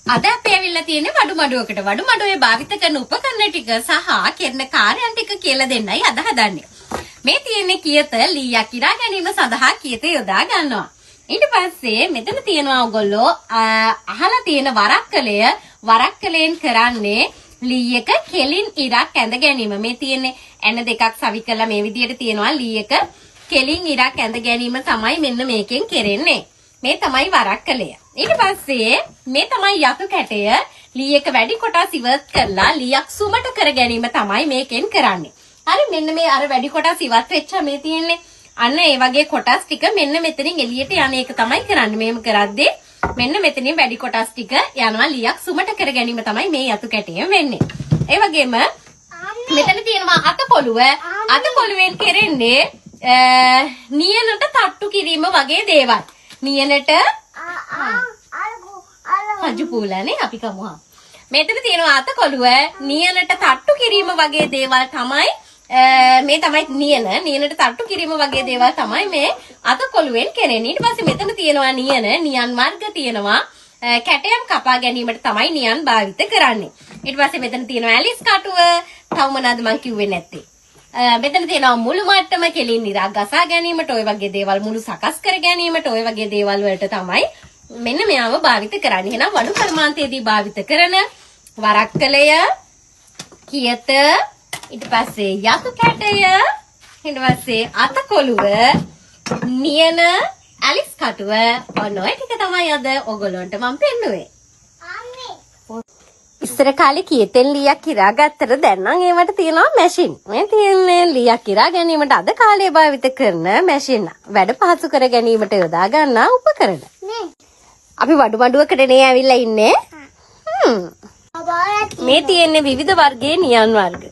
අද අපි ඇවිල්ලා තියෙන්නේ වඩු මඩුවකට. වඩු මඩුවේ භාවිත කරන උපකරණ ටික සහ කරන කාර්යයන් ටික කියලා දෙන්නයි අද හදන්නේ. මේ තියෙන්නේ කියත ලීයක් කිරා ගැනීම සඳහා කියත යොදා ගන්නවා. ඊට පස්සේ මෙතන තියෙනවා ඔයගොල්ලෝ අහලා තියෙන වරක්කලයෙන් කරන්නේ ලීයක කෙලින් ඉරක් ඇඳ ගැනීම. මේ තියෙන්නේ ඇන දෙකක් සවි කරලා මේ විදිහට තියෙනවා ලීයක කෙලින් ඉරක් ඇඳ ගැනීම තමයි මෙන්න මේකෙන් කරන්නේ. මේ තමයි වරක්කලය. ඊට පස්සේ මේ තමයි යතු කැටය ලීයක වැඩි කොටස් ඉවත් කරලා ලීයක් සුමට කර ගැනීම තමයි මේකෙන් කරන්නේ. හරි මෙන්න මේ අර වැඩි කොටස් ඉවත් වෙච්ච මේ තියෙන්නේ අන්න ඒ වගේ කොටස් ටික මෙන්න මෙතනින් එළියට යන එක තමයි කරන්නේ. මේම කරද්දී මෙන්න මෙතනින් වැඩි කොටස් ටික යනවා ලීයක් සුමට කර ගැනීම තමයි මේ යතු කැටයෙන් වෙන්නේ. ඒ වගේම මෙතන තියෙනවා අතකොළුවෙන් කරන්නේ නියනට තට්ටු කිරීම වගේ දේවල්. නියනට හජු පූලනේ අපි කමුහා. මෙතන තියෙනවා අතකොළුව නියනට තට්ටු කිරීම වගේ දේවල් තමයි මේ තමයි නියනට තට්ටු කිරීම වගේ දේවල් තමයි මේ අතකොළුවෙන් කරන්නේ. ඊට පස්සේ මෙතන තියෙනවා නියන් වර්ග තියෙනවා කැටයන් කපා ගැනීමට තමයි නියන් භාවිත කරන්නේ. ඊට පස්සේ මෙතන තියෙනවා ඇලිස් කටුව. තව මොනවාද මං කිව්වේ නැත්තේ. මෙතන තියෙනවා මුළු මට්ටම කෙලින් නිරා ගසා ගැනීමට ඔය වගේ දේවල් මුළු සකස් කර ගැනීමට ඔය වගේ දේවල් වලට තමයි මෙන්න මෙයාව භාවිත කරන්නේ. එහෙනම් වඩු කර්මාන්තයේදී භාවිත කරන වරක්කලය, කියත, ඊට පස්සේ යතු කැටය, ඊට පස්සේ අතකොළුව, නියන, ඇලිස් කටුව ඔන්න ඔය ටික තමයි අද ඔයගොල්ලන්ට මම පෙන්නුවේ. ඉස්සර කාලේ කියතෙන් ලීයක් කිරා ගත්තට දැන් නම් ඒවට තියෙනවා මැෂින්. මේ තියෙන්නේ ලීයක් කිරා ගැනීමට අද කාලේ භාවිත කරන මැෂින්. වැඩ පහසු කර ගැනීමට යොදා ගන්නා උපකරණ. අපි වඩු මඩුවකට නේ ඇවිල්ලා ඉන්නේ. මේ තියෙන්නේ විවිධ වර්ගයේ නියන් වර්ග.